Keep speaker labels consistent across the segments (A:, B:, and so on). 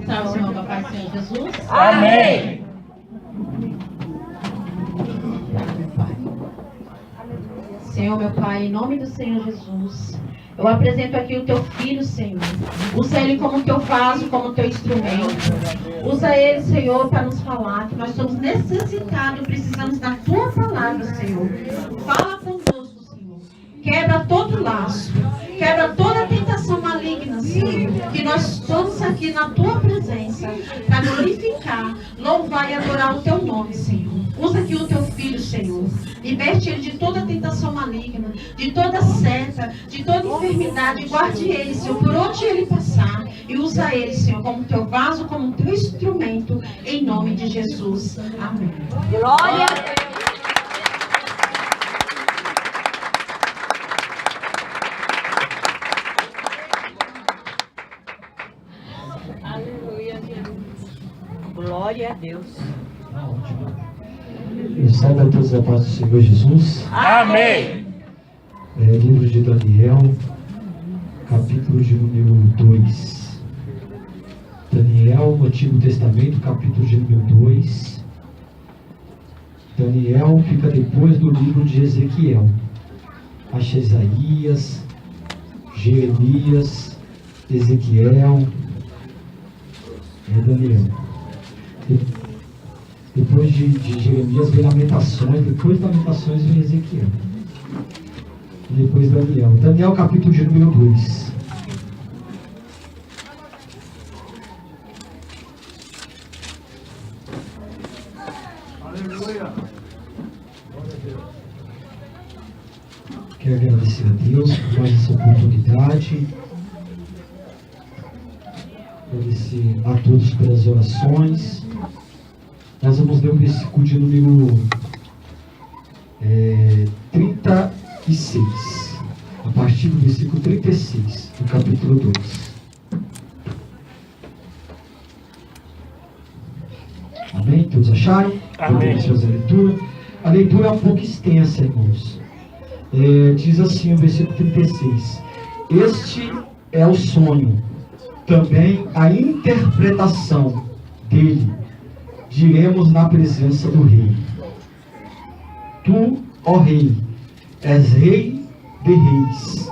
A: Salve o Senhor, papai, Senhor Jesus.
B: Amém.
A: Senhor, meu Pai, em nome do Senhor Jesus, eu apresento aqui o teu filho, Senhor. Usa ele como teu vaso, como teu instrumento. Usa ele, Senhor, para nos falar que nós somos necessitados, precisamos da tua palavra, Senhor. Fala conosco, Senhor. Quebra todo laço. Quebra toda tentação maligna, Senhor. Que nós estamos aqui na tua presença para glorificar, louvar e adorar o teu nome, Senhor. Usa aqui o teu filho, Senhor. Liberte ele de toda tentação maligna, de toda seta, de toda enfermidade. Guarde ele, Senhor, por onde ele passar. E usa ele, Senhor, como teu vaso, como teu instrumento, em nome de Jesus. Amém.
C: Glória a Deus. Aleluia, Jesus. Glória a Deus.
D: Eu salve a todos a paz do Senhor Jesus.
B: Amém.
D: Livro de Daniel, capítulo de número 2. Daniel, no Antigo Testamento, capítulo de número 2. Daniel fica depois do livro de Ezequiel. Acha Isaías, Jeremias, Ezequiel, Daniel. Depois de Jeremias vem Lamentações, depois de Lamentações vem Ezequiel. E depois Daniel. Daniel, capítulo de número 2.
B: Aleluia.
D: Quero agradecer a Deus por mais essa oportunidade. Agradecer a todos pelas orações. Nós vamos ler o versículo de número 36, a partir do versículo 36, do capítulo 2. Amém? Todos acharam?
B: Amém.
D: Podemos fazer a leitura. A leitura é um pouco extensa, irmãos. Diz assim o versículo 36. Este é o sonho, também a interpretação dele diremos na presença do rei. Tu, ó rei, és rei de reis,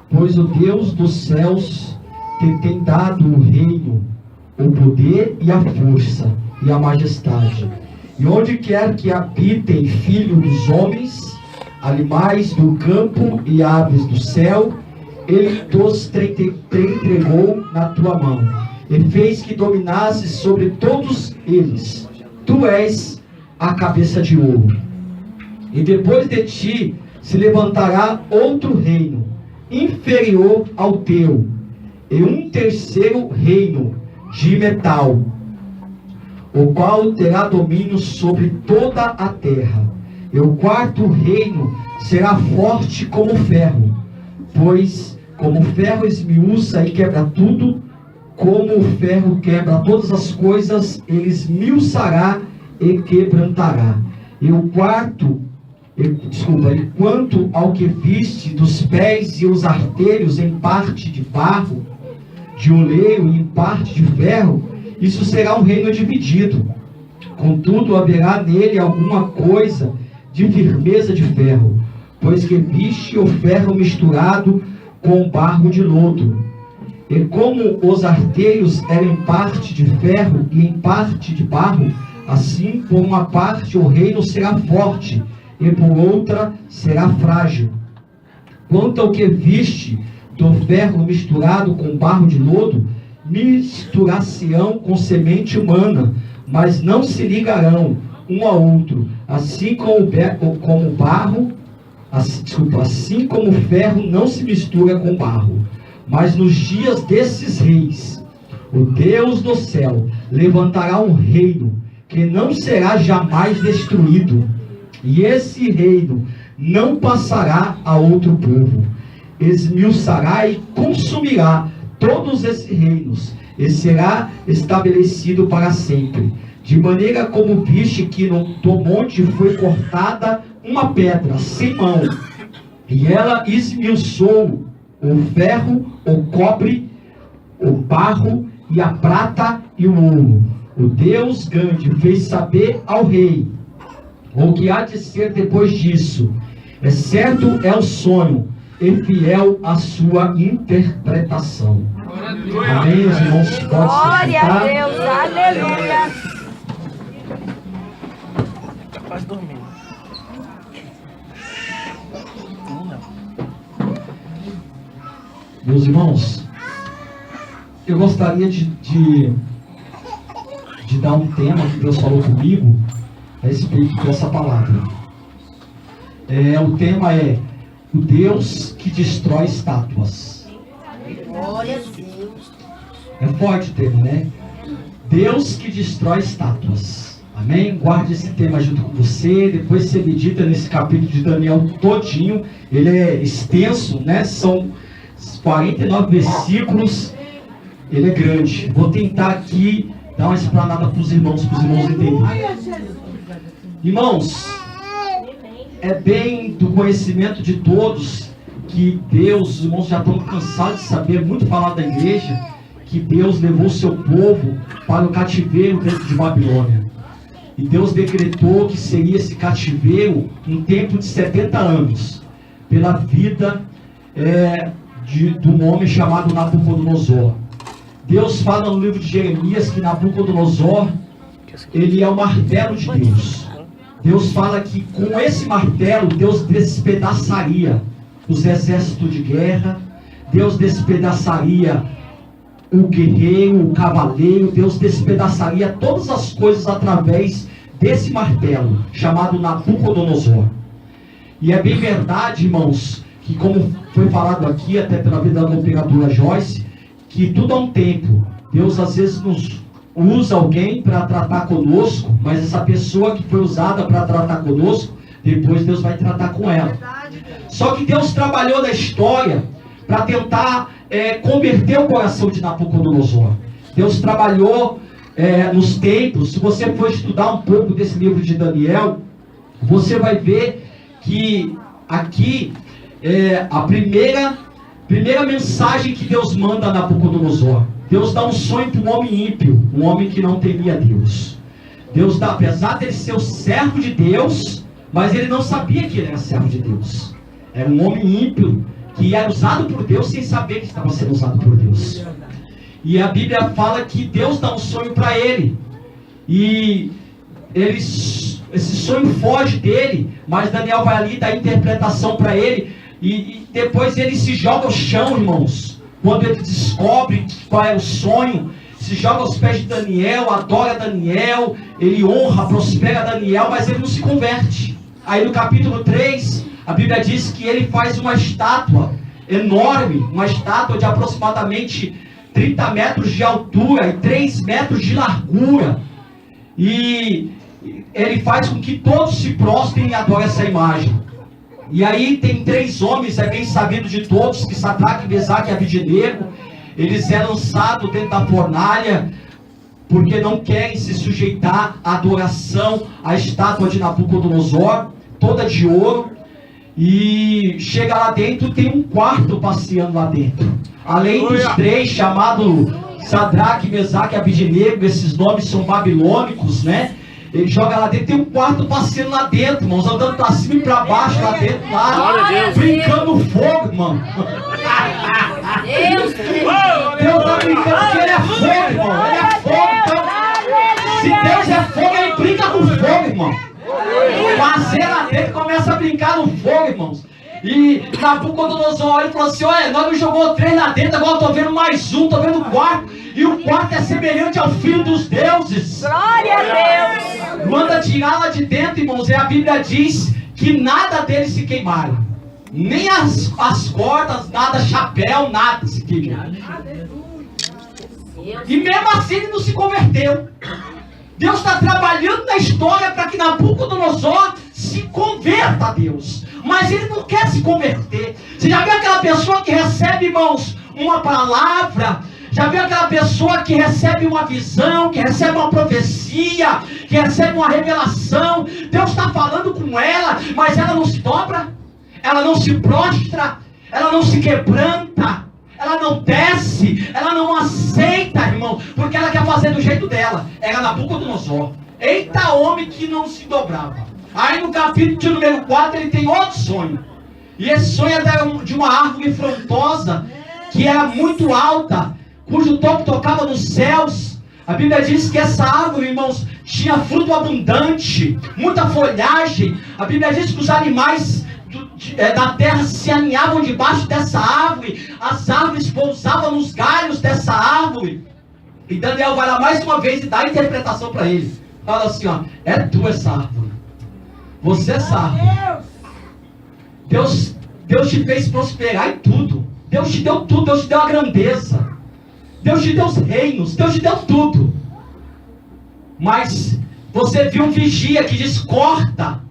D: pois o Deus dos céus te tem dado o reino, o poder e a força e a majestade. E onde quer que habitem filhos dos homens, animais do campo e aves do céu, ele os te entregou na tua mão. E fez que dominasses sobre todos eles. Tu és a cabeça de ouro. E depois de ti se levantará outro reino, inferior ao teu, e um terceiro reino de metal, o qual terá domínio sobre toda a terra. E o quarto reino será forte como ferro, pois como o ferro esmiuça e quebra tudo, como o ferro quebra todas as coisas, ele esmiuçará e quebrantará. E quanto ao que viste dos pés e os artelhos em parte de barro, de oleiro e em parte de ferro, isso será um reino dividido. Contudo, haverá nele alguma coisa de firmeza de ferro, pois que viste o ferro misturado com barro de lodo. E como os artelhos eram em parte de ferro e em parte de barro, assim por uma parte o reino será forte, e por outra será frágil. Quanto ao que viste do ferro misturado com barro de lodo, misturar-se-ão com semente humana, mas não se ligarão um ao outro, assim como o ferro não se mistura com barro. Mas nos dias desses reis, o Deus do céu levantará um reino que não será jamais destruído, e esse reino não passará a outro povo. Esmiuçará e consumirá todos esses reinos, e será estabelecido para sempre. De maneira como viste que do monte foi cortada uma pedra sem mão, e ela esmiuçou o ferro, o cobre, o barro e a prata e o ouro. O Deus grande fez saber ao rei o que há de ser depois disso. É certo é o sonho, e fiel a sua interpretação. Amém, os irmãos? Pode se
C: Glória a
D: sentar.
C: Deus, aleluia.
B: Quase dormindo.
D: Meus irmãos, eu gostaria de dar um tema que Deus falou comigo a respeito dessa palavra. O tema é o Deus que destrói estátuas.
C: Glória a Deus.
D: É forte o tema, né? Deus que destrói estátuas. Amém? Guarde esse tema junto com você. Depois você medita nesse capítulo de Daniel todinho. Ele é extenso, né? São 49 versículos. Ele é grande. Vou tentar aqui dar uma explanada para os irmãos entenderem. Irmãos, é bem do conhecimento de todos que Deus, os irmãos já estão cansados de saber, muito falar da igreja, que Deus levou o seu povo para o cativeiro dentro de Babilônia. E Deus decretou que seria esse cativeiro um tempo de 70 anos, pela vida de um homem chamado Nabucodonosor. Deus fala no livro de Jeremias que Nabucodonosor, ele é o martelo de Deus. Deus fala que com esse martelo, Deus despedaçaria os exércitos de guerra, Deus despedaçaria o guerreiro, o cavaleiro, Deus despedaçaria todas as coisas através desse martelo, chamado Nabucodonosor. E é bem verdade, irmãos, que como foi falado aqui, até pela vida da cooperadora Joyce, que tudo há um tempo. Deus às vezes nos usa alguém para tratar conosco, mas essa pessoa que foi usada para tratar conosco, depois Deus vai tratar com ela. Só que Deus trabalhou na história para tentar converter o coração de Nabucodonosor. Deus trabalhou nos tempos. Se você for estudar um pouco desse livro de Daniel, você vai ver que aqui a primeira mensagem que Deus manda a Nabucodonosor. Deus dá um sonho para um homem ímpio, um homem que não temia Deus. Deus dá, apesar de ele ser o servo de Deus, mas ele não sabia que ele era servo de Deus. Era um homem ímpio que era usado por Deus sem saber que estava sendo usado por Deus. E a Bíblia fala que Deus dá um sonho para ele. E esse sonho foge dele, mas Daniel vai ali dar interpretação para ele. E depois ele se joga ao chão, irmãos. Quando ele descobre qual é o sonho, se joga aos pés de Daniel, adora Daniel, ele honra, prospera Daniel, mas ele não se converte. Aí no capítulo 3, a Bíblia diz que ele faz uma estátua enorme, uma estátua de aproximadamente 30 metros de altura e 3 metros de largura. E ele faz com que todos se prostrem e adorem essa imagem. E aí tem 3 homens, é bem sabido de todos, que Sadraque, Mesaque e Abednego, eles eram lançados dentro da fornalha, porque não querem se sujeitar à adoração à estátua de Nabucodonosor, toda de ouro. E chega lá dentro, tem um quarto passeando lá dentro. Além dos 3, chamado Sadraque, Mesaque e Abednego, esses nomes são babilônicos, né? Ele joga lá dentro, tem um quarto passeando lá dentro, irmãos, andando pra cima e pra baixo, lá dentro, lá, brincando fogo, irmão. Deus tá brincando porque ele é fogo, irmão. Ele é fogo, então. Se Deus é fogo, ele brinca com fogo, irmão. Passeia lá dentro e começa a brincar no fogo, irmãos. E Nabucodonosor olha e falou assim: olha, nós não jogou 3 lá dentro, agora eu tô vendo mais um, tô vendo 4. E o 4 é semelhante ao Filho dos deuses.
C: Glória a Deus.
D: Manda tirar lá de dentro, irmãos. E a Bíblia diz que nada deles se queimaram. Nem as cordas, nada, chapéu, nada se queimou. E mesmo assim ele não se converteu. Deus está trabalhando na história para que Nabucodonosor se converta a Deus. Mas ele não quer se converter. Você já viu aquela pessoa que recebe, irmãos, uma palavra? Já viu aquela pessoa que recebe uma visão, que recebe uma profecia, que recebe uma revelação? Deus está falando com ela, mas ela não se dobra, ela não se prostra, ela não se quebranta, ela não desce, ela não aceita, irmão, porque ela quer fazer do jeito dela. Era Nabucodonosor. Eita homem que não se dobrava. Aí no capítulo número 4 ele tem outro sonho. E esse sonho era de uma árvore frondosa, que era muito alta, cujo topo tocava nos céus. A Bíblia diz que essa árvore, irmãos, tinha fruto abundante, muita folhagem. A Bíblia diz que os animais da terra se aninhavam debaixo dessa árvore. As árvores pousavam nos galhos dessa árvore. E Daniel vai lá mais uma vez e dá a interpretação para ele. Fala assim, ó, é tu essa árvore. Você é essa árvore. Deus te fez prosperar em tudo. Deus te deu tudo, Deus te deu a grandeza. Deus te deu os reinos, Deus te deu tudo. Mas você viu um vigia que diz, corta,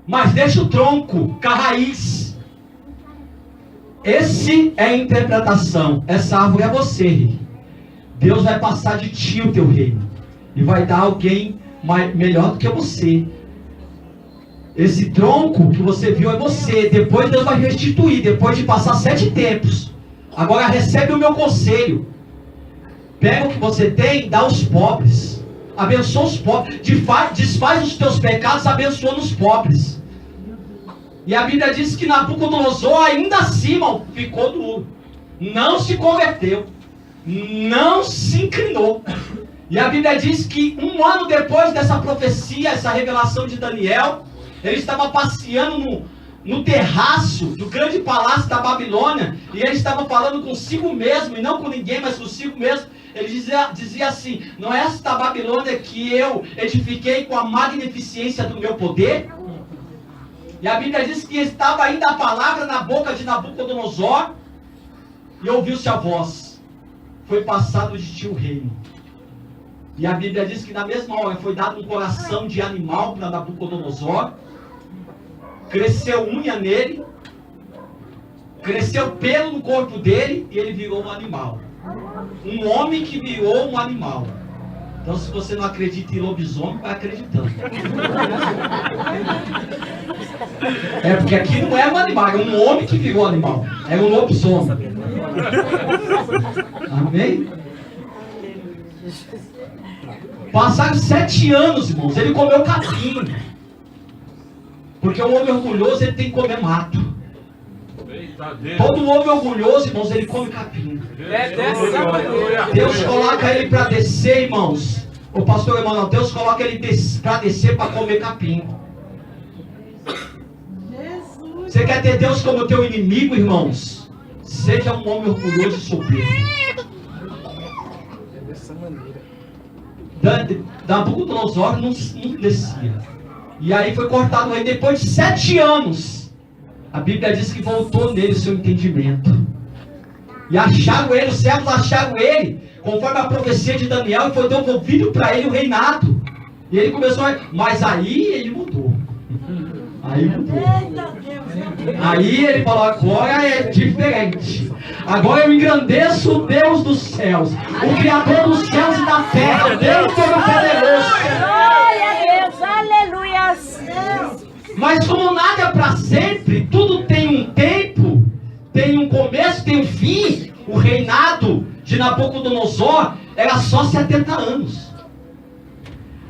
D: mas deixa o tronco, com a raiz. Esse é a interpretação. Essa árvore é você. Deus vai passar de ti o teu reino. E vai dar alguém melhor do que você. Esse tronco que você viu é você. Depois Deus vai restituir, depois de passar 7 tempos. Agora recebe o meu conselho. Pega o que você tem e dá aos pobres. Abençoa os pobres. Desfaz os teus pecados, abençoa os pobres. E a Bíblia diz que Nabucodonosor ainda assim, irmão, ficou duro. Não se converteu. Não se inclinou. E a Bíblia diz que 1 ano depois dessa profecia, essa revelação de Daniel, ele estava passeando no terraço do grande palácio da Babilônia, e ele estava falando consigo mesmo, e não com ninguém, mas consigo mesmo. Ele dizia assim, não é esta Babilônia que eu edifiquei com a magnificência do meu poder? E a Bíblia diz que estava ainda a palavra na boca de Nabucodonosor, e ouviu-se a voz, foi passado de ti o reino. E a Bíblia diz que na mesma hora foi dado um coração de animal para Nabucodonosor, cresceu unha nele, cresceu pelo no corpo dele, e ele virou um animal. Um homem que virou um animal. Então, se você não acredita em lobisomem, vai acreditando. É porque aqui não é um animal, é um homem que virou animal. É um lobisomem. Amém? Passaram 7 anos, irmãos. Ele comeu capim. Porque o homem orgulhoso, ele tem que comer mato. Todo homem orgulhoso, irmãos, ele come capim. Deus coloca ele para descer, irmãos. O pastor Emanuel, Deus coloca ele para descer para comer capim. Você quer ter Deus como teu inimigo, irmãos? Seja um homem orgulhoso e soberbo.
B: Dessa maneira.
D: Nabucodonosor não descia. E aí foi cortado aí depois de 7 anos. A Bíblia diz que voltou nele o seu entendimento. E acharam ele, os servos acharam ele, conforme a profecia de Daniel, e foi devolvido para ele o reinado. E ele começou a... Mas aí ele mudou. Aí mudou. Aí ele falou, agora é diferente. Agora eu engrandeço o Deus dos céus, o Criador dos céus e da terra, Deus Todo-Poderoso.
C: Glória a Deus, aleluia.
D: Mas como nada é para sempre, tudo tem um tempo, tem um começo, tem um fim. O reinado de Nabucodonosor era só 70 anos.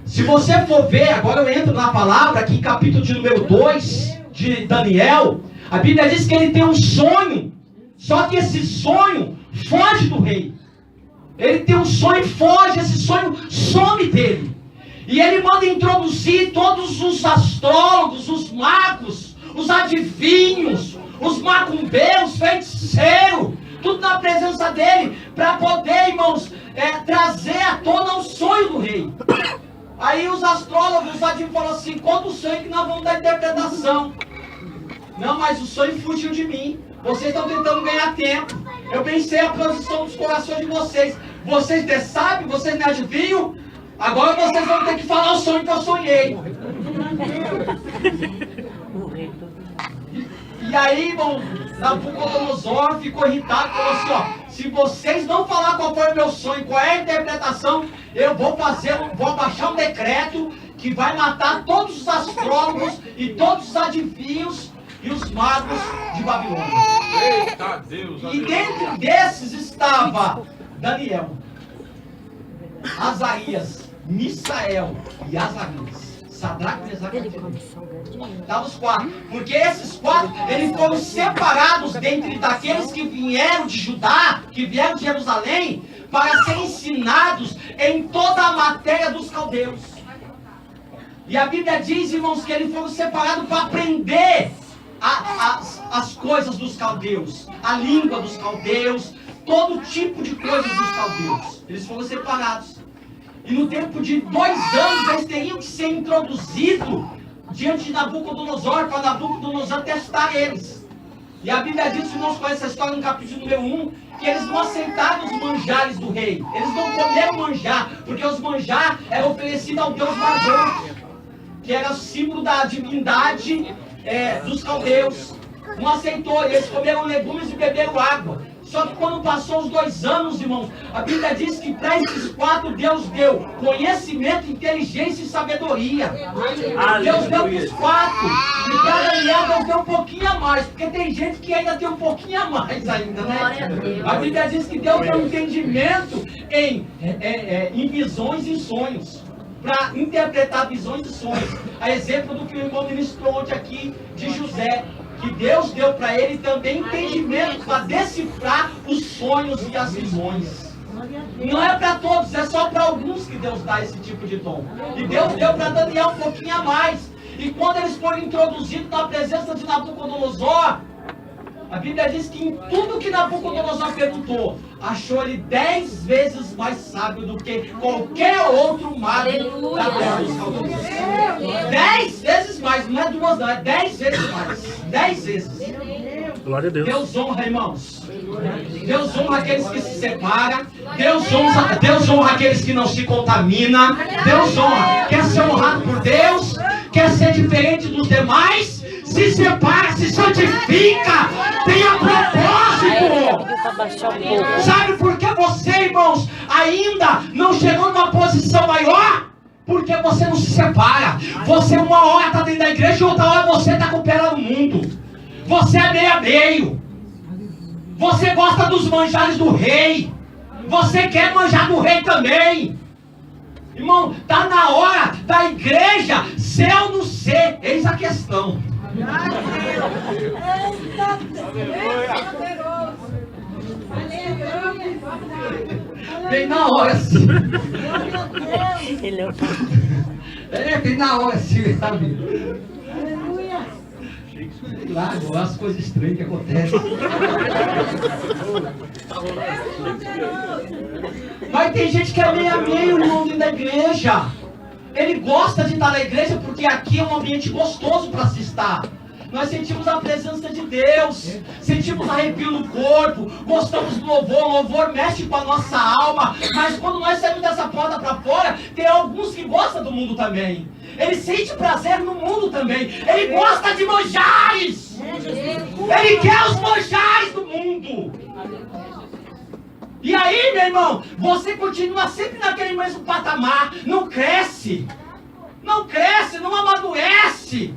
D: Se você for ver, agora eu entro na palavra, aqui em capítulo de número 2 de Daniel, a Bíblia diz que ele tem um sonho, só que esse sonho foge do rei. Ele tem um sonho e foge, esse sonho some dele. E ele manda introduzir todos os astrólogos, os magos, os adivinhos, os macumbeiros, feiticeiros, tudo na presença dele, para poder, irmãos, trazer à tona o sonho do rei. Aí os astrólogos, os adivinhos falaram assim, conta o sonho que nós vamos dar interpretação. Não, mas o sonho fugiu de mim. Vocês estão tentando ganhar tempo. Eu pensei a posição dos corações de vocês. Vocês sabem, vocês me adivinham? Agora vocês vão ter que falar o sonho que eu sonhei. E aí, irmão, Nabucodonosor ficou irritado e falou assim, ó, se vocês não falar qual foi o meu sonho, qual é a interpretação, eu vou baixar um decreto que vai matar todos os astrólogos e todos os adivinhos e os magos de Babilônia.
B: Eita Deus,
D: E dentro desses estava Daniel, Azarias, Misael e Azarias. Sadraque, Mesaque e Abednego. Estavam os 4. Porque esses 4, eles foram separados dentre daqueles que vieram de Judá, que vieram de Jerusalém, para serem ensinados em toda a matéria dos caldeus. E a Bíblia diz, irmãos, que eles foram separados para aprender as coisas dos caldeus, a língua dos caldeus, todo tipo de coisas dos caldeus. Eles foram separados. E no tempo de 2 anos, eles teriam que ser introduzidos diante de Nabucodonosor, para Nabucodonosor testar eles. E a Bíblia diz, irmãos, com essa história no capítulo número 1, que eles não aceitaram os manjares do rei. Eles não comeram manjar, porque os manjar eram oferecidos ao deus Marduk, que era o símbolo da divindade dos caldeus. Não aceitou, eles comeram legumes e beberam água. Só que quando passou os 2 anos, irmãos, a Bíblia diz que para esses 4 Deus deu conhecimento, inteligência e sabedoria. Deus deu para os 4. E para Daniel Deus deu um pouquinho a mais, porque tem gente que ainda tem um pouquinho a mais ainda, né? A Bíblia diz que Deus deu entendimento em visões e sonhos, para interpretar visões e sonhos. A exemplo do que o irmão ministrou ontem aqui de José, que Deus deu para ele também entendimento para decifrar os sonhos e as visões. Não é para todos, é só para alguns que Deus dá esse tipo de dom. E Deus deu para Daniel um pouquinho a mais. E quando eles foram introduzidos na presença de Nabucodonosor, a Bíblia diz que em tudo que Nabucodonosor perguntou, achou ele 10 vezes mais sábio do que qualquer outro mago da terra dos caldeus. 10 vezes mais, não é 2 não, é 10 vezes mais. 10 vezes.
B: Glória a Deus.
D: Deus honra, irmãos. Deus honra aqueles que se separam. Deus honra aqueles que não se contaminam. Deus honra. Quer ser honrado por Deus? Quer ser diferente dos demais? Se separa, se santifica, tenha propósito. Sabe por que você, irmãos, ainda não chegou numa posição maior? Porque você não se separa. Você uma hora está dentro da igreja e outra hora você está com o pé lá no mundo. Você é meio a meio. Você gosta dos manjares do rei. Você quer manjar do rei também. Irmão, está na hora da igreja ser ou não ser. Eis a questão. Vem na hora sim. Vem na hora sim, sabe? Lá, as coisas estranhas que acontecem. Mas tem gente que é meio a meio, irmão, dentro da igreja. Ele gosta de estar na igreja porque aqui é um ambiente gostoso para se estar. Nós sentimos a presença de Deus, sentimos arrepio no corpo, gostamos do louvor, o louvor mexe com a nossa alma. Mas quando nós saímos dessa porta para fora, tem alguns que gostam do mundo também. Ele sente prazer no mundo também. Ele gosta de manjares. Ele quer os manjares do mundo. E aí, meu irmão, você continua sempre naquele mesmo patamar. Não cresce. Não cresce, não amadurece.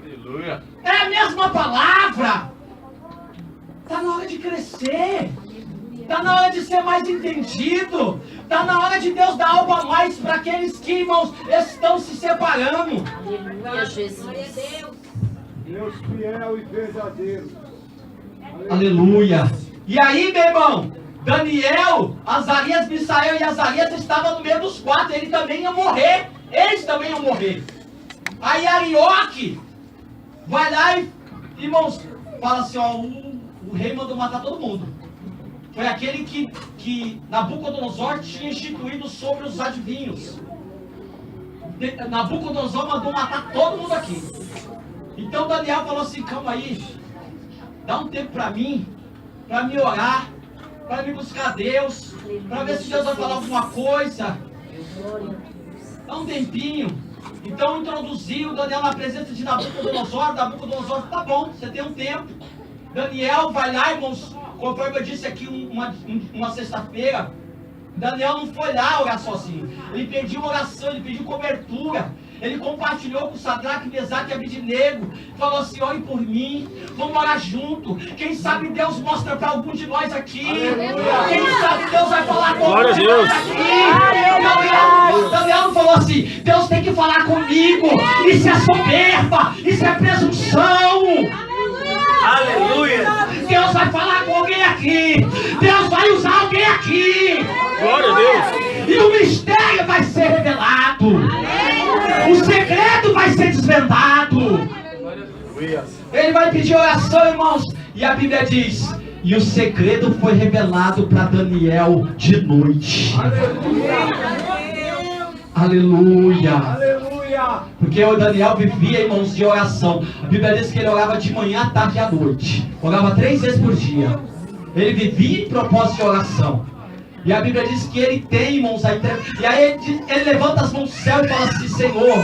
B: Aleluia.
D: É a mesma palavra. Está na hora de crescer. Está na hora de ser mais entendido. Está na hora de Deus dar algo a mais para aqueles que, irmãos, estão se separando.
C: Aleluia, Jesus.
E: Deus fiel e verdadeiro.
D: Aleluia. E aí, meu irmão, Daniel, Azarias, Misael e Azarias estavam no meio dos 4. Ele também ia morrer. Eles também iam morrer. Aí Arioque vai lá e, irmãos, fala assim, ó, o rei mandou matar todo mundo. Foi aquele que Nabucodonosor tinha instituído sobre os adivinhos. Nabucodonosor mandou matar todo mundo aqui. Então Daniel falou assim, calma aí, dá um tempo para mim orar, para me buscar Deus, para ver se Deus vai falar alguma coisa. Dá um tempinho. Então introduziu Daniel na presença de Nabucodonosor. Nabucodonosor, tá bom, você tem um tempo. Daniel vai lá, irmãos, conforme eu disse aqui uma sexta-feira, Daniel não foi lá orar sozinho. Ele pediu oração, ele pediu cobertura. Ele compartilhou com Sadraque, Mesaque e Abednego. Falou assim: ore por mim, vamos orar junto. Quem sabe Deus mostra para algum de nós aqui. Quem sabe Deus vai falar com algum de nós aqui. Daniel falou assim: Deus tem que falar comigo. Isso é soberba, isso é presunção.
B: Aleluia.
D: Deus vai falar com alguém aqui. Deus vai usar alguém aqui.
B: Glória a Deus.
D: E o mistério vai ser revelado. O segredo vai ser desvendado. Ele vai pedir oração, irmãos. E a Bíblia diz: e o segredo foi revelado para Daniel de noite. Aleluia.
E: Aleluia.
D: Porque o Daniel vivia, irmãos, de oração. A Bíblia diz que ele orava de manhã, à tarde e à noite. Orava 3 vezes por dia. Ele vivia em propósito de oração. E a Bíblia diz que ele tem, irmãos, e aí ele levanta as mãos do céu e fala assim: Senhor,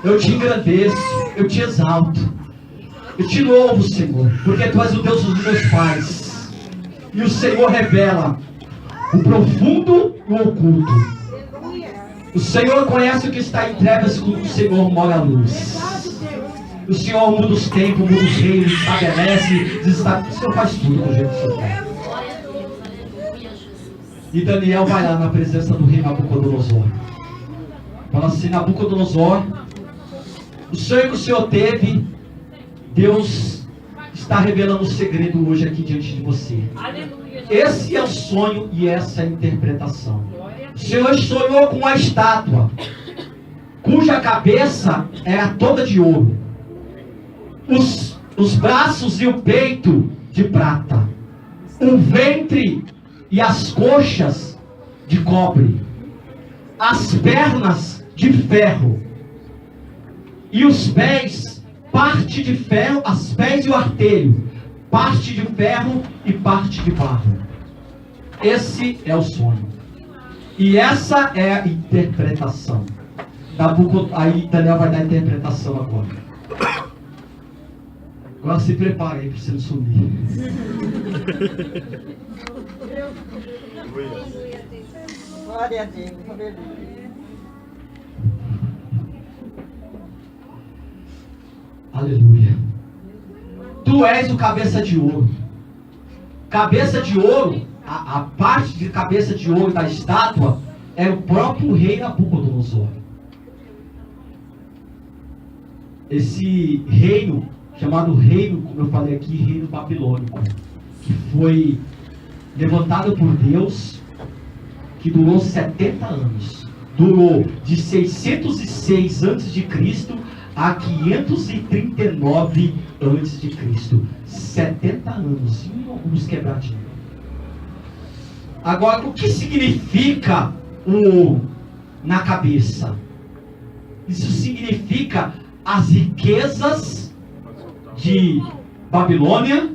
D: eu te engrandeço, eu te exalto, eu te louvo, Senhor, porque tu és o Deus dos meus pais. E o Senhor revela o profundo e o oculto. O Senhor conhece o que está em trevas, quando o Senhor mora à luz. O Senhor muda os tempos, muda os reinos, estabelece, desestabelece. O Senhor faz tudo com o jeito que o Senhor quer. E Daniel vai lá na presença do rei Nabucodonosor. Fala assim: Nabucodonosor, o sonho que o Senhor teve, Deus está revelando o segredo hoje aqui diante de você. Esse é o sonho e essa é a interpretação. O Senhor sonhou com uma estátua, cuja cabeça era toda de ouro, os braços e o peito de prata, o ventre e as coxas de cobre, as pernas de ferro, e os pés, parte de ferro, as pés e o artelho, parte de ferro e parte de barro. Esse é o sonho. E essa é a interpretação. Aí Daniel vai dar a interpretação agora. Agora se prepare aí para você não sumir.
C: Glória a Deus. Aleluia.
D: Aleluia. Tu és o cabeça de ouro. Cabeça de ouro, a parte de cabeça de ouro da estátua é o próprio rei Nabucodonosor. Esse reino, chamado reino, como eu falei aqui, reino babilônico, que foi levantado por Deus, que durou 70 anos. Durou de 606 a.C. a 539 a.C. 70 anos, e alguns quebradinhos. Agora, o que significa o ouro na cabeça? Isso significa as riquezas de Babilônia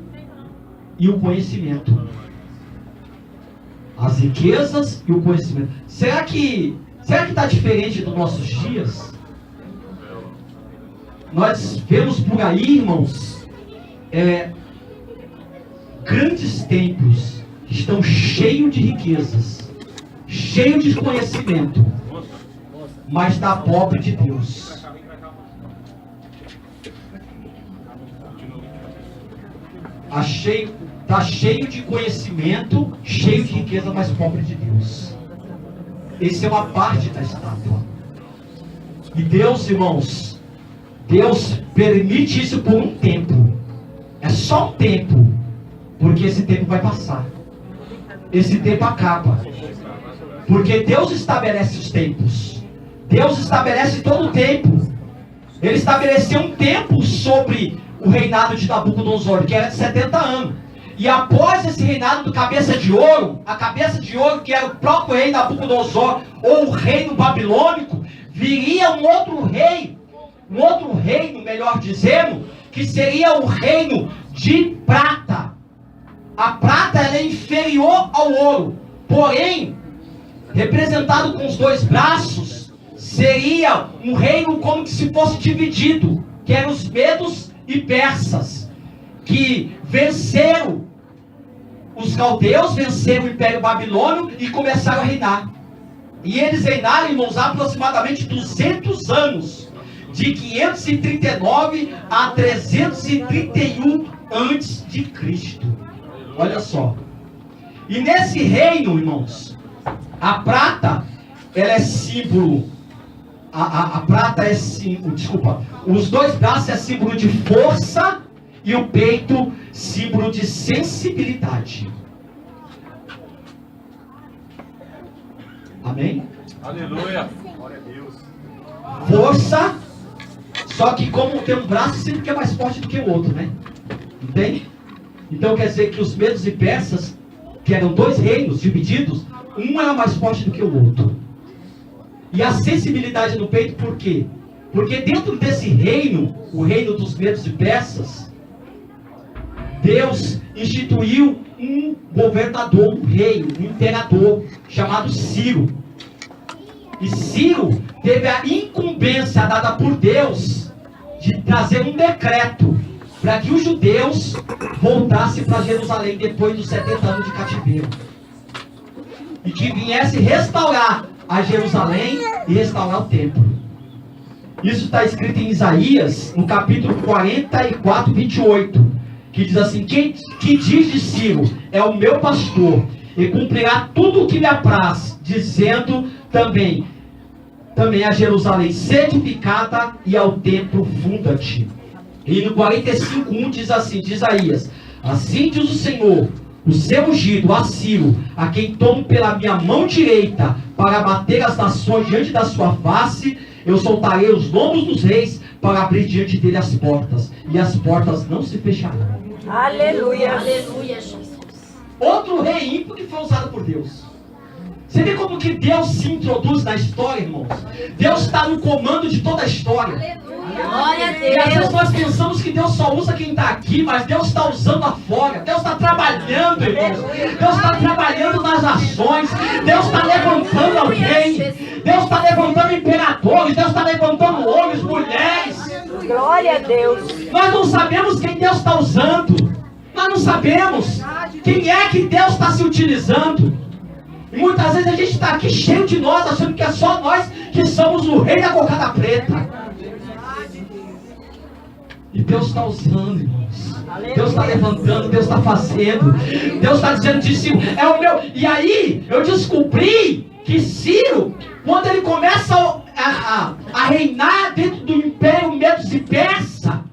D: e o conhecimento. As riquezas e o conhecimento. Será que está diferente dos nossos dias? Nós vemos por aí, irmãos, grandes templos que estão cheios de riquezas, cheios de conhecimento, mas está pobre de Deus. Está cheio de conhecimento, cheio de riqueza, mas pobre de Deus. Essa é uma parte da estátua. E Deus, irmãos, Deus permite isso por um tempo. É só um tempo, porque esse tempo vai passar. Esse tempo acaba. Porque Deus estabelece os tempos. Deus estabelece todo o tempo. Ele estabeleceu um tempo sobre o reinado de Nabucodonosor, que era de 70 anos. E após esse reinado do cabeça de ouro, a cabeça de ouro, que era o próprio rei Nabucodonosor, ou o reino babilônico, viria um outro reino, melhor dizendo, que seria o reino de prata. A prata ela é inferior ao ouro, porém, representado com os dois braços, seria um reino como que se fosse dividido, que eram os medos e persas, que venceram os caldeus, venceram o Império Babilônio e começaram a reinar. E eles reinaram, irmãos, aproximadamente 200 anos. De 539 a 331 antes de Cristo. Olha só. E nesse reino, irmãos, a prata, ela é símbolo. A prata é símbolo, desculpa. Os dois braços é símbolo de força e o peito símbolo de sensibilidade. Amém?
B: Aleluia. Glória a Deus.
D: Força, só que como tem um braço sempre que é mais forte do que o outro, né? Entende? Então quer dizer que os medos e persas, que eram dois reinos divididos, um era mais forte do que o outro. E a sensibilidade no peito, por quê? Porque dentro desse reino, o reino dos medos e persas, Deus instituiu um governador, um rei, um imperador, chamado Ciro. E Ciro teve a incumbência dada por Deus de trazer um decreto para que os judeus voltassem para Jerusalém depois dos 70 anos de cativeiro. E que viesse restaurar a Jerusalém e restaurar o templo. Isso está escrito em Isaías, no capítulo 44, 28, que diz assim: que diz de Ciro, é o meu pastor, e cumprirá tudo o que me apraz, dizendo também a Jerusalém, sedificada, e ao templo funda-te. E no 45:1 diz assim, de Isaías: assim diz o Senhor, o seu ungido, a Ciro, a quem tomo pela minha mão direita, para bater as nações diante da sua face, eu soltarei os lombos dos reis, para abrir diante dele as portas, e as portas não se fecharão.
C: Aleluia.
A: Aleluia, Jesus.
D: Outro rei ímpio que foi usado por Deus. Você vê como que Deus se introduz na história, irmãos? Deus está no comando de toda a história.
A: Glória a
D: E às vezes
A: Deus.
D: nós pensamos que Deus só usa quem está aqui, mas Deus está usando lá fora. Deus está trabalhando, irmãos. Deus está trabalhando nas ações. Deus está levantando alguém. Deus está levantando imperadores. Deus está levantando homens, mulheres.
C: Glória a Deus.
D: Nós não sabemos quem Deus está usando. Nós não sabemos quem é que Deus está se utilizando. E muitas vezes a gente está aqui cheio de nós, achando que é só nós que somos o rei da cocada preta. E Deus está usando, irmãos. Deus está levantando, Deus está fazendo. Deus está dizendo de Ciro, é o meu. E aí, eu descobri que Ciro, quando ele começa a reinar dentro do Império Medos e Persa,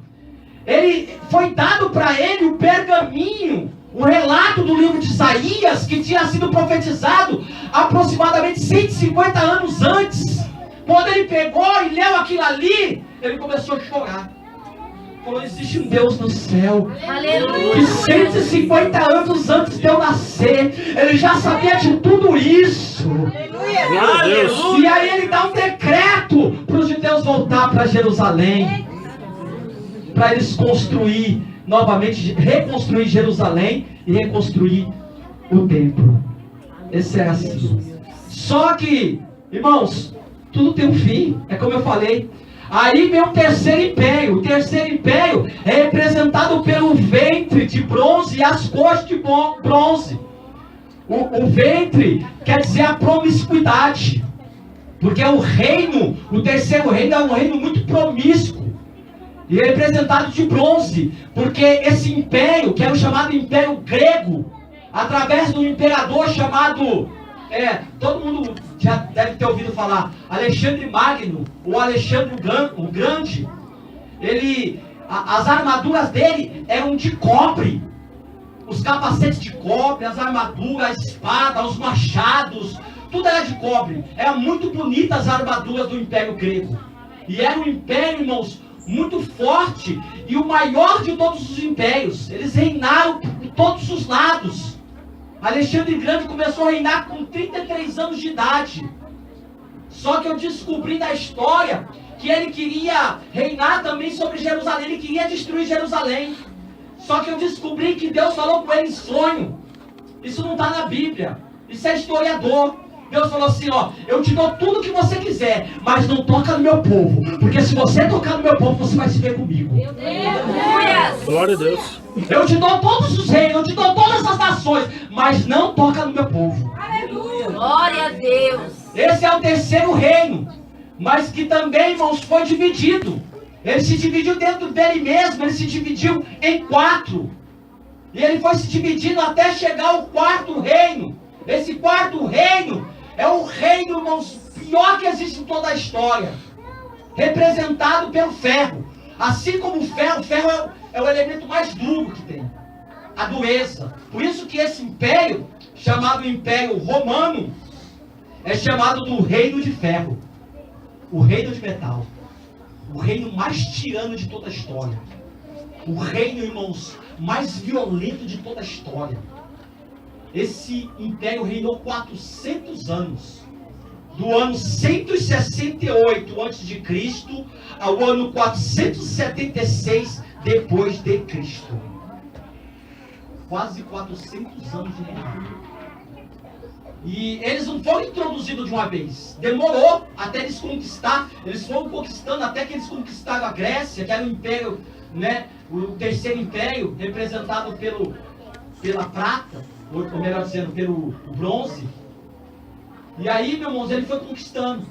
D: ele foi dado para ele o pergaminho, o relato do livro de Isaías, que tinha sido profetizado aproximadamente 150 anos antes. Quando ele pegou e leu aquilo ali, ele começou a chorar. Falou: existe um Deus no céu,
A: Aleluia.
D: que 150 anos antes de eu nascer, ele já sabia de tudo isso.
B: Aleluia.
D: E aí ele dá um decreto para os judeus voltar para Jerusalém, para eles construir novamente, reconstruir Jerusalém e reconstruir o templo. Esse era Ciro. Só que, irmãos, tudo tem um fim, é como eu falei. Aí vem o terceiro império. O terceiro império é representado pelo ventre de bronze e as coxas de bronze. O ventre quer dizer a promiscuidade, porque o reino, o terceiro reino, é um reino muito promíscuo e é representado de bronze, porque esse império, que é o chamado Império Grego, através do imperador chamado, todo mundo já deve ter ouvido falar, Alexandre Magno, ou Alexandre o Grande. As armaduras dele eram de cobre, os capacetes de cobre, as armaduras, a espada, os machados, tudo era de cobre. Eram muito bonitas as armaduras do Império Grego, e era um império, irmãos, muito forte, e o maior de todos os impérios. Eles reinaram por todos os lados. Alexandre Grande começou a reinar com 33 anos de idade. Só que eu descobri na história que ele queria reinar também sobre Jerusalém. Ele queria destruir Jerusalém. Só que eu descobri que Deus falou com ele em sonho. Isso não está na Bíblia. Isso é historiador. Deus falou assim: ó, eu te dou tudo que você quiser, mas não toca no meu povo, porque se você tocar no meu povo, você vai se ver comigo.
B: Glória a Deus.
D: Eu te dou todos os reinos, eu te dou todas as nações, mas não toca no meu povo.
A: Glória a Deus.
D: Esse é o terceiro reino, mas que também, irmãos, foi dividido. Ele se dividiu dentro dele mesmo, ele se dividiu em 4. E ele foi se dividindo até chegar ao quarto reino. Esse quarto reino é o reino, irmãos, pior que existe em toda a história. Representado pelo ferro. Assim como o ferro é o elemento mais duro que tem. A dureza. Por isso que esse império, chamado Império Romano, é chamado do Reino de Ferro. O reino de metal. O reino mais tirano de toda a história. O reino, irmãos, mais violento de toda a história. Esse império reinou 400 anos. Do ano 168 a.C. ao ano 476 depois de Cristo. Quase 400 anos de reinado. E eles não foram introduzidos de uma vez. Demorou até eles conquistar. Eles foram conquistando até que eles conquistaram a Grécia, que era o império, né? O terceiro império, representado pela prata, ou melhor dizendo, pelo bronze. E aí, meus irmãos, ele foi conquistando.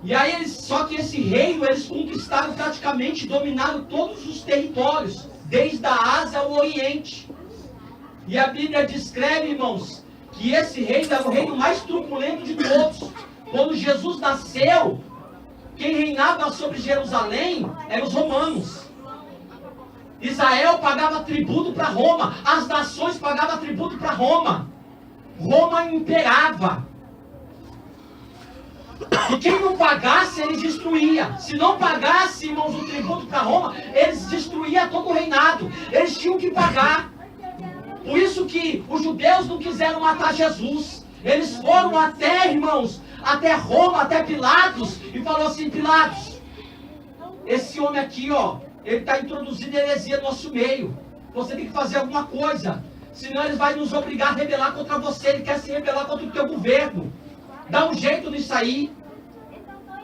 D: E aí, só que esse reino, eles conquistaram praticamente, dominaram todos os territórios, desde a Ásia ao Oriente. E a Bíblia descreve, irmãos, que esse reino era o reino mais truculento de todos. Quando Jesus nasceu, quem reinava sobre Jerusalém eram os romanos. Israel pagava tributo para Roma, as nações pagavam tributo para Roma. Roma imperava. E quem não pagasse, eles destruía. Se não pagasse, irmãos, o tributo para Roma, eles destruíam todo o reinado. Eles tinham que pagar. Por isso que os judeus não quiseram matar Jesus. Eles foram até, irmãos, até Roma, até Pilatos, e falou assim: Pilatos, esse homem aqui, ó, ele está introduzindo heresia no nosso meio. Você tem que fazer alguma coisa. Senão eles vão nos obrigar a rebelar contra você. Ele quer se rebelar contra o teu governo. Dá um jeito nisso aí.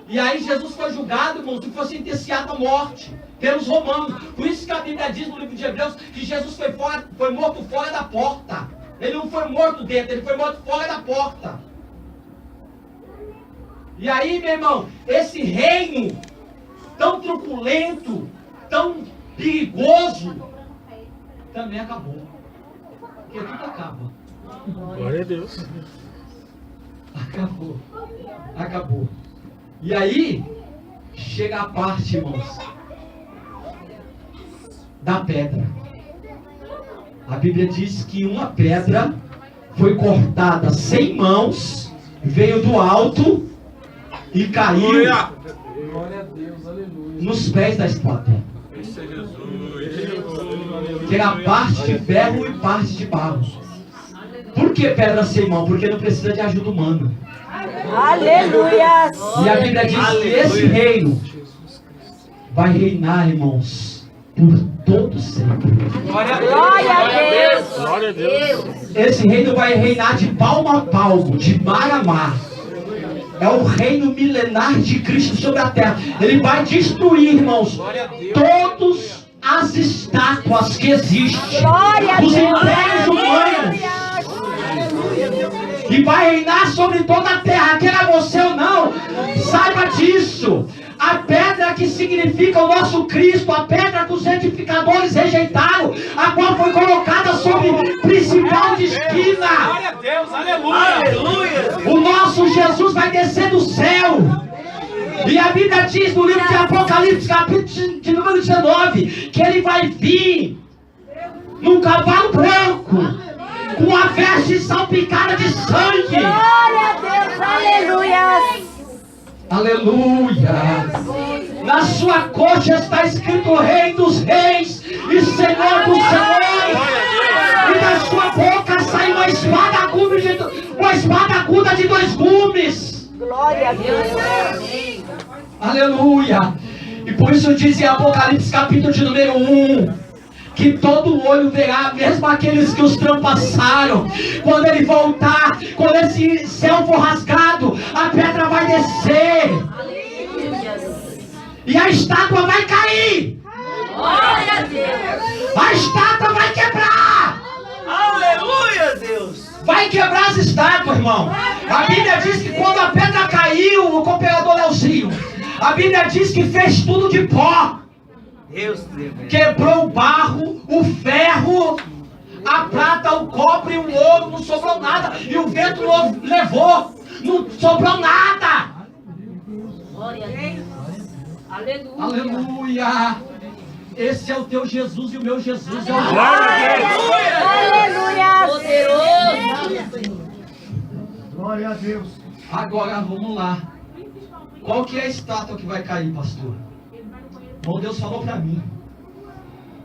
D: E aí Jesus foi julgado, irmãos, e foi sentenciado à morte pelos romanos. Por isso que a Bíblia diz no livro de Hebreus que Jesus foi morto fora da porta. Ele não foi morto dentro, ele foi morto fora da porta. E aí, meu irmão, esse reino tão truculento, tão perigoso, também acabou. Porque tudo acaba.
B: Glória a Deus.
D: Acabou. Acabou. E aí, chega a parte, irmãos, da pedra. A Bíblia diz que uma pedra foi cortada sem mãos, veio do alto e caiu nos pés da estátua. Que era parte de ferro e parte de barro. Por que pedra sem mão? Porque não precisa de ajuda humana.
C: Aleluia!
D: E a Bíblia diz que esse reino vai reinar, irmãos, por todo sempre.
C: Glória a Deus!
B: Glória a Deus.
D: Esse reino vai reinar de palmo a palmo, de mar a mar. É o reino milenar de Cristo sobre a terra. Ele vai destruir, irmãos, todas as estátuas que existem, os impérios humanos. E vai reinar sobre toda a terra, queira você ou não, saiba disso. A pedra que significa o nosso Cristo, a pedra que os edificadores rejeitaram, a qual foi colocada sobre o principal de esquina.
B: Glória a Deus, aleluia. Aleluia.
D: O nosso Jesus vai descer do céu. E a Bíblia diz no livro de Apocalipse, capítulo de número 19, que ele vai vir num cavalo branco, com a veste salpicada de sangue.
C: Glória a Deus! Aleluia!
D: Aleluia! Na sua coxa está escrito Rei dos Reis e Senhor dos Senhores. E da sua boca sai uma espada aguda de 2 gumes.
C: Glória a Deus!
D: Aleluia! E por isso diz em Apocalipse capítulo de número 1, que todo olho verá, mesmo aqueles que os trampassaram. Quando ele voltar, quando esse céu for rasgado, a pedra vai descer. E a estátua vai cair.
C: Glória a Deus!
D: A estátua vai quebrar.
F: Aleluia, Deus!
D: Vai quebrar as estátuas, irmão. A Bíblia diz que quando a pedra caiu, o cooperador Leozinho, a Bíblia diz que fez tudo de pó. Quebrou o barro, o ferro, a prata, o cobre, o ouro, não sobrou nada. E o vento levou, não sobrou nada.
C: Glória a Deus. Aleluia.
D: Aleluia. Esse é o teu Jesus e o meu Jesus é o
C: Aleluia.
E: Poderoso. Glória a Deus.
D: Agora vamos lá. Qual que é a estátua que vai cair, pastor? Bom, Deus falou para mim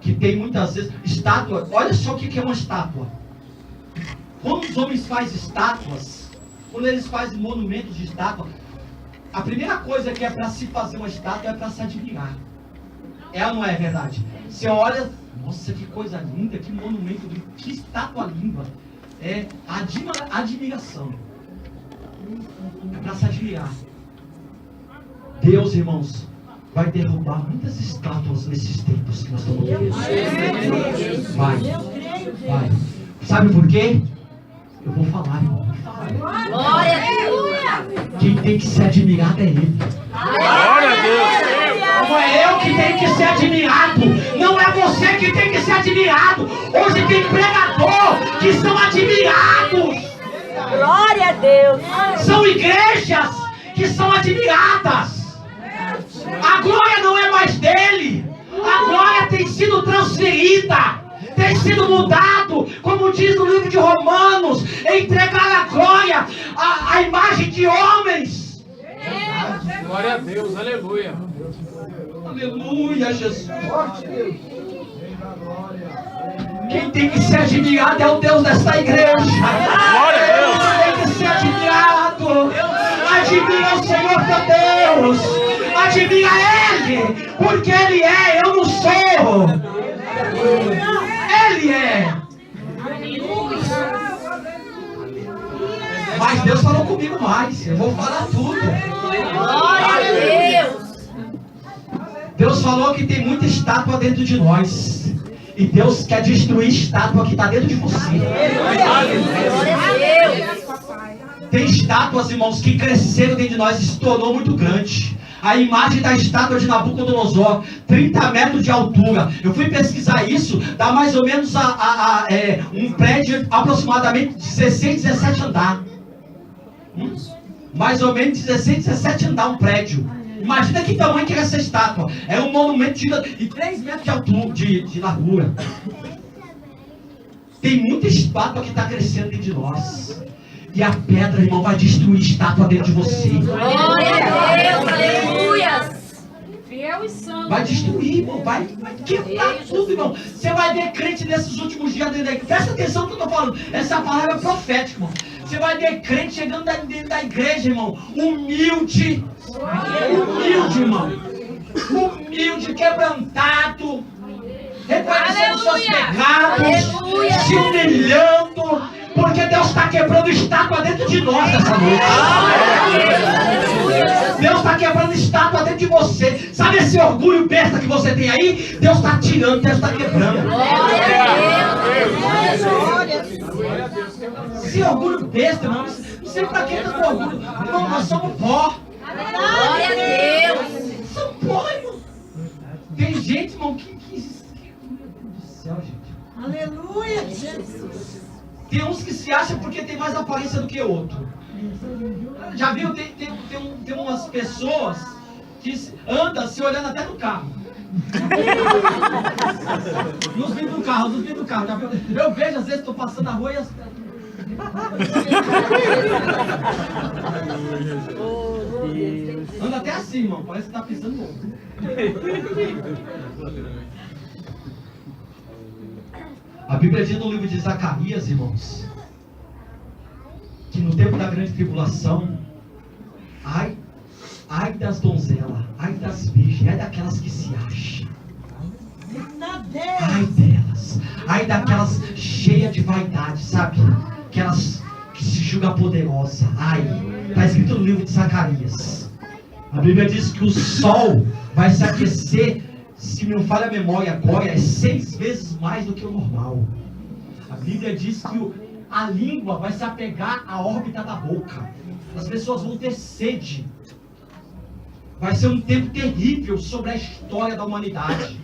D: que tem muitas vezes estátua. Olha só o que é uma estátua. Quando os homens fazem estátuas, quando eles fazem monumentos de estátua, a primeira coisa que é para se fazer uma estátua é para se admirar. É ou não é verdade? Você olha, nossa, que coisa linda, que monumento, que estátua linda. É admiração. É para se admirar. Deus, irmãos, vai derrubar muitas estátuas nesses tempos que nós estamos vivendo. Vai. Sabe por quê? Eu vou falar, irmão.
C: Glória a Deus.
D: Quem tem que ser admirado é Ele.
B: Glória a Deus.
D: Não é eu que tenho que ser admirado. Não é você que tem que ser admirado. Hoje tem pregador que são admirados.
C: Glória a Deus.
D: São igrejas que são admiradas. A glória não é mais dele. A glória tem sido transferida. Tem sido mudado. Como diz no livro de Romanos. Entregar a glória à imagem de homens.
B: Glória a Deus, aleluia.
D: Aleluia, Jesus. Quem tem que ser admirado é o Deus dessa igreja.
B: Glória a Deus.
D: Tem que ser admirado. Admira o Senhor teu Deus. Admira Ele. Porque Ele é, eu não sou. Ele é. Mas Deus falou comigo mais. Eu vou falar tudo.
C: Glória a Deus.
D: Deus falou que tem muita estátua dentro de nós. E Deus quer destruir a estátua que está dentro de você.
C: Glória a Deus.
D: Tem estátuas, irmãos, que cresceram dentro de nós e se tornou muito grande. A imagem da estátua de Nabucodonosor, 30 metros de altura. Eu fui pesquisar isso, dá mais ou menos um prédio aproximadamente 16, 17 andar. Mais ou menos 16, 17 andar um prédio. Imagina que tamanho que é essa estátua. É um monumento de 3 metros de altura, de largura. Tem muita estátua que está crescendo dentro de nós. E a pedra, irmão, vai destruir a estátua dentro de você.
C: Glória a Deus. Aleluia.
A: Fiel e santo.
D: Vai destruir, irmão. Vai quebrar tudo, irmão. Você vai ver crente nesses últimos dias dentro da igreja. Presta atenção no que eu estou falando. Essa palavra é profética, irmão. Você vai ver crente chegando dentro da igreja, irmão. Humilde. Humilde, irmão. Humilde, quebrantado. Reconhecendo seus pecados. Se humilhando. Porque Deus está quebrando estátua dentro de nós essa noite. Deus está quebrando estátua dentro de você. Sabe esse orgulho besta que você tem aí? Deus está tirando, Deus está quebrando. Esse orgulho besta, irmão. Não sei para que tanto orgulho. Irmão, nós somos pó.
C: Glória a Deus.
D: Somos pó, irmão. Tem gente, irmão, que meu Deus do céu, gente.
F: Aleluia, Jesus.
D: Tem uns que se acham porque tem mais aparência do que outro. Já viu? Tem umas pessoas que andam se olhando até no carro. Nos vidros do carro. Já viu? Eu vejo, às vezes, estou passando na rua e as... Anda até assim, irmão. Parece que está pisando outro. A Bíblia diz no livro de Zacarias, irmãos, que no tempo da grande tribulação, ai das donzelas, ai das virgens, ai daquelas que se acham, ai delas, ai daquelas cheias de vaidade, sabe? Aquelas que se julga poderosa, ai, está escrito no livro de Zacarias. A Bíblia diz que o sol vai se aquecer. Se não falha a memória agora, é 6 vezes mais do que o normal. A Bíblia diz que a língua vai se apegar à órbita da boca. As pessoas vão ter sede. Vai ser um tempo terrível sobre a história da humanidade.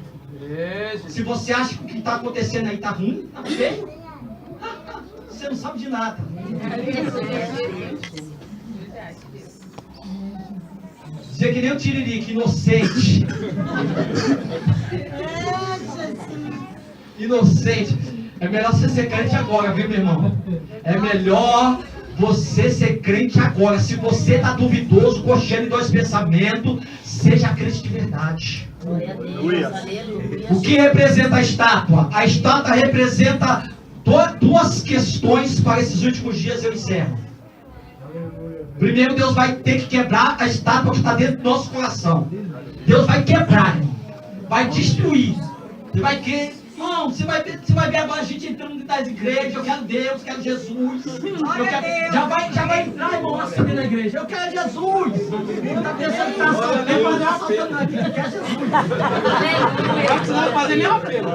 D: Se você acha que o que está acontecendo aí está ruim, está feio, você não sabe de nada. Dizer que nem o Tiririca, inocente. Inocente. É melhor você ser crente agora, viu, meu irmão? É melhor você ser crente agora. Se você está duvidoso, coxando em dois pensamentos, seja crente de verdade.
C: Glória a Deus, aleluia.
D: O que representa a estátua? A estátua representa duas questões para esses últimos dias, eu encerro. Primeiro, Deus vai ter que quebrar a estátua que está dentro do nosso coração. Deus vai quebrar, irmão. Vai destruir. Você vai querer. Irmão, você vai ver agora a gente entrando das igrejas. Eu quero Deus, quero Jesus. Já vai entrar, irmão, assim dentro da igreja. Eu quero Jesus. Ele está pensando que está assaltando, mas não é assaltando aqui. Eu quero Jesus.
B: Não precisa fazer nem apelo.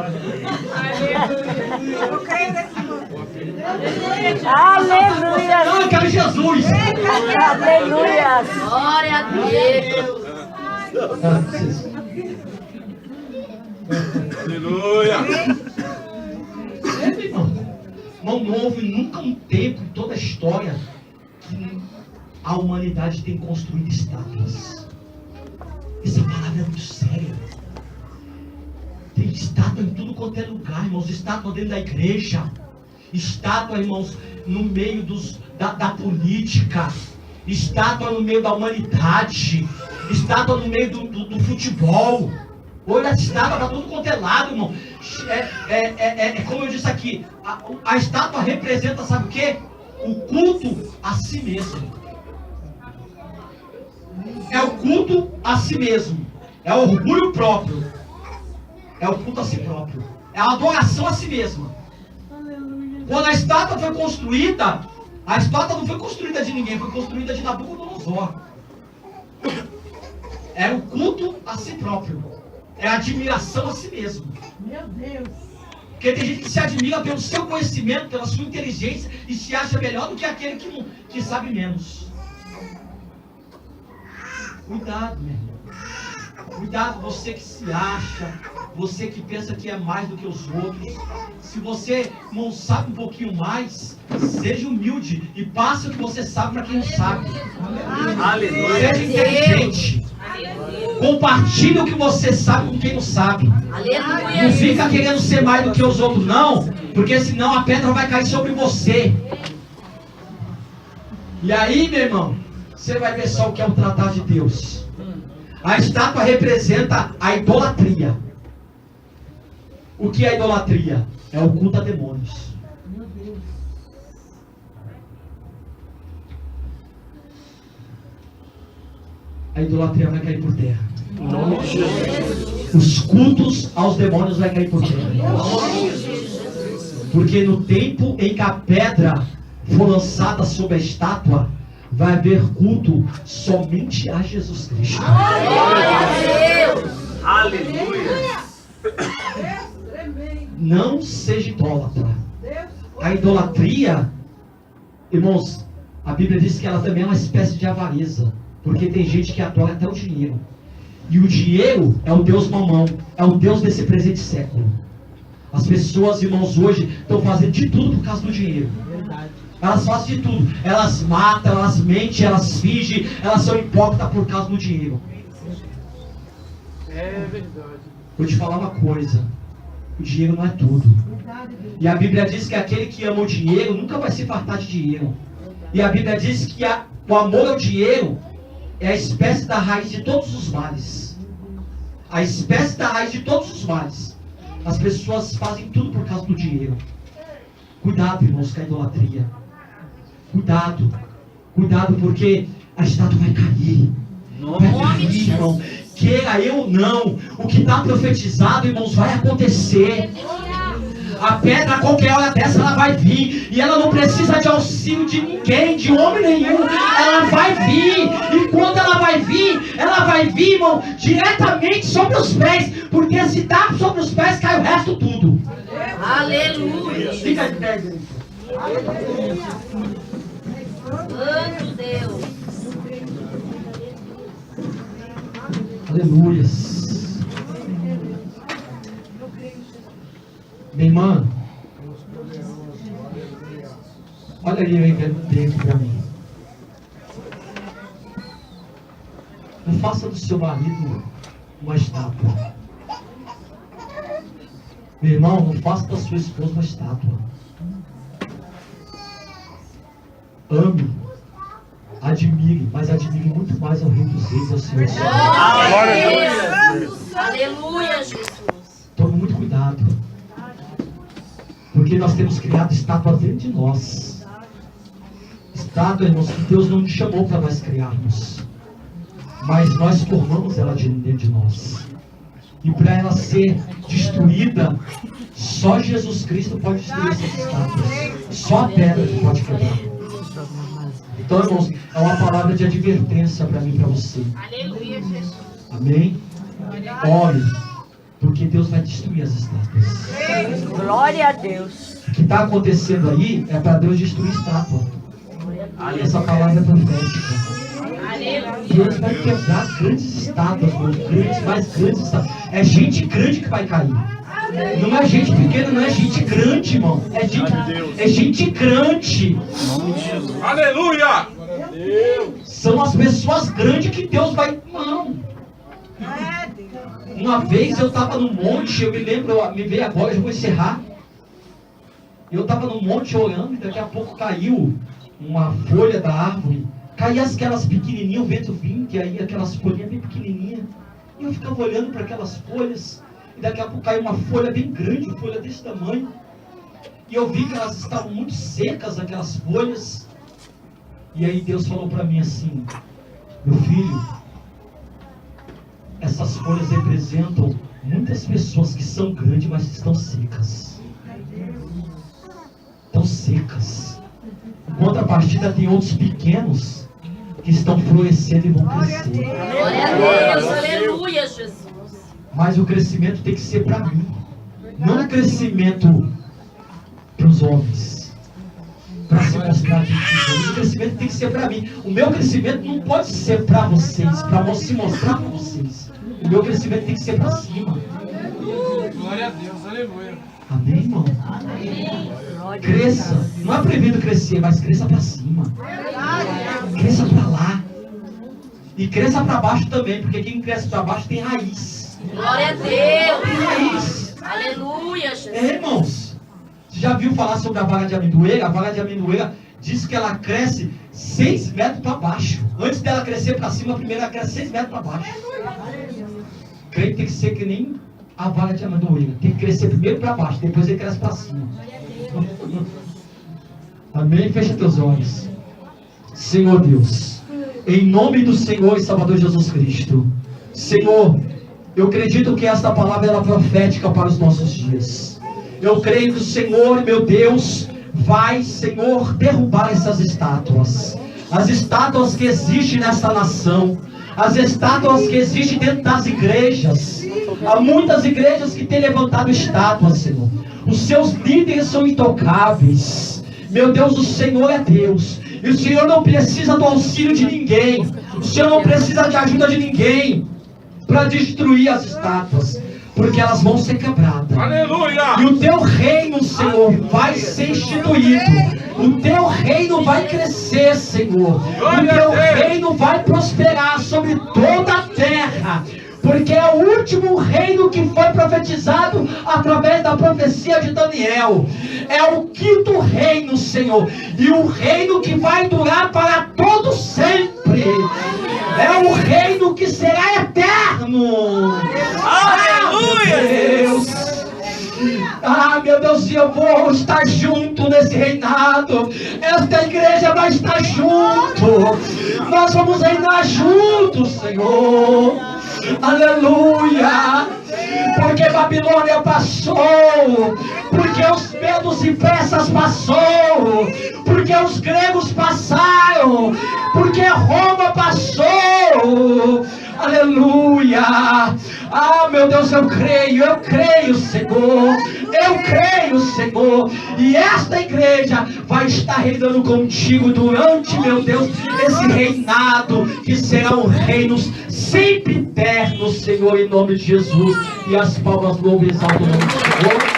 F: Eu creio nesse nome.
G: Aleluia!
D: Não, eu quero Jesus.
G: Aleluia!
C: Glória a Deus.
B: Aleluia.
D: Não houve nunca um tempo em toda a história que a humanidade tem construído estátuas. Essa palavra é muito séria. Tem estátua em tudo quanto é lugar, irmãos. Estátua dentro da igreja. Estátua, irmãos, no meio da política. Estátua no meio da humanidade. Estátua no meio do futebol. Olha, a estátua está tudo quanto é lado, irmão. Como eu disse aqui, a estátua representa, sabe o quê? O culto a si mesmo. É o culto a si mesmo. É o orgulho próprio. É o culto a si próprio. É a adoração a si mesma. Quando a estátua foi construída, a estátua não foi construída de ninguém, foi construída de Nabucodonosor. Era o culto a si próprio. É a admiração a si mesmo.
F: Meu Deus.
D: Porque tem gente que se admira pelo seu conhecimento, pela sua inteligência e se acha melhor do que aquele que sabe menos. Cuidado, meu irmão. Cuidado, você que se acha, você que pensa que é mais do que os outros. Se você não sabe um pouquinho mais, seja humilde e passe o que você sabe para quem não sabe.
B: Aleluia.
D: Seja inteligente. Compartilhe o que você sabe com quem não sabe.
C: Aleluia.
D: Não fica querendo ser mais do que os outros, não, porque senão a pedra vai cair sobre você. E aí, meu irmão, você vai ver só o que é o tratar de Deus. A estátua representa a idolatria. O que é a idolatria? É o culto a demônios. A idolatria vai cair por terra. Os cultos aos demônios vai cair por terra. Porque no tempo em que a pedra for lançada sobre a estátua, vai haver culto somente a Jesus Cristo.
C: Glória a Deus.
B: Aleluia.
D: Não seja idólatra. A idolatria, irmãos, a Bíblia diz que ela também é uma espécie de avareza. Porque tem gente que adora até o dinheiro. E o dinheiro é o Deus mamão. É o Deus desse presente século. As pessoas, irmãos, hoje estão fazendo de tudo por causa do dinheiro. Elas fazem de tudo. Elas matam, elas mentem, elas fingem. Elas são hipócritas por causa do dinheiro.
B: É verdade.
D: Vou te falar uma coisa. O dinheiro não é tudo. E a Bíblia diz que aquele que ama o dinheiro nunca vai se fartar de dinheiro. E a Bíblia diz que o amor ao dinheiro é a espécie da raiz de todos os males. A espécie da raiz de todos os males. As pessoas fazem tudo por causa do dinheiro. Cuidado, irmãos, com a idolatria. Cuidado. Cuidado, porque a estátua vai cair. Vai cair, irmão. Queira eu ou não, o que está profetizado, irmãos, vai acontecer. A pedra, a qualquer hora dessa, ela vai vir. E ela não precisa de auxílio de ninguém, de homem nenhum. Ela vai vir. E quando ela vai vir, irmão, diretamente sobre os pés. Porque se dá sobre os pés, cai o resto tudo.
C: Aleluia.
D: Fica de pé, igreja.
C: Santo Deus.
D: Aleluias. Minha irmã, olha aí dentro para mim. Não faça do seu marido uma estátua. Meu irmão, não faça da sua esposa uma estátua. Ame, admire, mas admire muito mais ao Rei dos Reis, ao Senhor.
C: Glória a Deus. Aleluia, Jesus.
D: Tome muito cuidado, porque nós temos criado estátuas dentro de nós. Estátua, irmãos, que Deus não nos chamou para nós criarmos, mas nós formamos ela dentro de nós. E para ela ser destruída, só Jesus Cristo pode destruir essas estátuas. Só a pedra que pode quebrar. Então, irmãos, é uma palavra de advertência para mim e para você.
C: Aleluia, Jesus.
D: Amém? Ore, porque Deus vai destruir as estátuas.
G: Glória a Deus.
D: O que está acontecendo aí é para Deus destruir estátua. Essa palavra é profética. Deus vai quebrar grandes estátuas, grandes, mais grandes estátuas. É gente grande que vai cair. Não é gente pequena, não é gente grande, irmão. É gente grande.
B: Aleluia!
D: São as pessoas grandes que Deus vai. Não. Uma vez eu estava no monte, eu me lembro, me veio agora, eu vou encerrar. Eu estava no monte orando e daqui a pouco caiu uma folha da árvore. Caía aquelas pequenininhas, o vento vinha, que aí aquelas folhinhas bem pequenininhas. E eu ficava olhando para aquelas folhas. E daqui a pouco caiu uma folha bem grande, folha desse tamanho. E eu vi que elas estavam muito secas, aquelas folhas. E aí Deus falou para mim assim: meu filho, essas folhas representam muitas pessoas que são grandes, mas estão secas. Estão secas. Em contrapartida, tem outros pequenos que estão florescendo e vão crescer.
C: Glória a Deus. Aleluia, Jesus.
D: Mas o crescimento tem que ser para mim. Não o crescimento para os homens. Para se mostrar que o crescimento tem que ser para mim. O meu crescimento não pode ser para vocês, para se mostrar para vocês. O meu crescimento tem que ser para cima.
B: Glória a Deus, aleluia.
D: Amém, irmão? Cresça. Não é proibido crescer, mas cresça para cima. Cresça para lá. E cresça para baixo também, porque quem cresce para baixo tem raiz.
C: Glória a Deus.
D: Tem raiz.
C: Aleluia, Jesus.
D: Irmãos, você já viu falar sobre a vaga de amendoeira? A vaga de amendoeira diz que ela cresce 6 metros para baixo. Antes dela crescer para cima, a primeira ela cresce 6 metros para baixo. Crente tem que ser que nem a vaga de amendoeira. Tem que crescer primeiro para baixo, depois ele cresce para cima. Amém? Fecha teus olhos. Senhor Deus, em nome do Senhor e Salvador Jesus Cristo, Senhor, eu acredito que esta palavra é profética para os nossos dias. Eu creio que o Senhor, meu Deus, vai, Senhor, derrubar essas estátuas. As estátuas que existem nessa nação. As estátuas que existem dentro das igrejas. Há muitas igrejas que têm levantado estátuas, Senhor. Os seus líderes são intocáveis. Meu Deus, o Senhor é Deus. E o Senhor não precisa do auxílio de ninguém. O Senhor não precisa de ajuda de ninguém para destruir as estátuas, porque elas vão ser quebradas.
B: Aleluia!
D: E o teu reino, Senhor, vai ser instituído. O teu reino vai crescer, Senhor. O teu reino vai prosperar sobre toda a terra. Porque é o último reino que foi profetizado através da profecia de Daniel. É o 5º reino, Senhor. E o reino que vai durar para todo sempre. É o reino que será eterno. Aleluia! Deus. Ah, meu Deus, eu vou estar junto nesse reinado. Esta igreja vai estar junto. Nós vamos reinar juntos, Senhor. Aleluia! Porque Babilônia passou, porque os medos e peças passou, porque os gregos passaram, porque Roma passou. Aleluia! Ah, meu Deus, eu creio, Senhor. Eu creio, Senhor, e esta igreja vai estar reinando contigo durante, meu Deus, esse reinado, que serão reinos sempre eternos, Senhor, em nome de Jesus. E as palmas louvam e exaltam o nome do Senhor.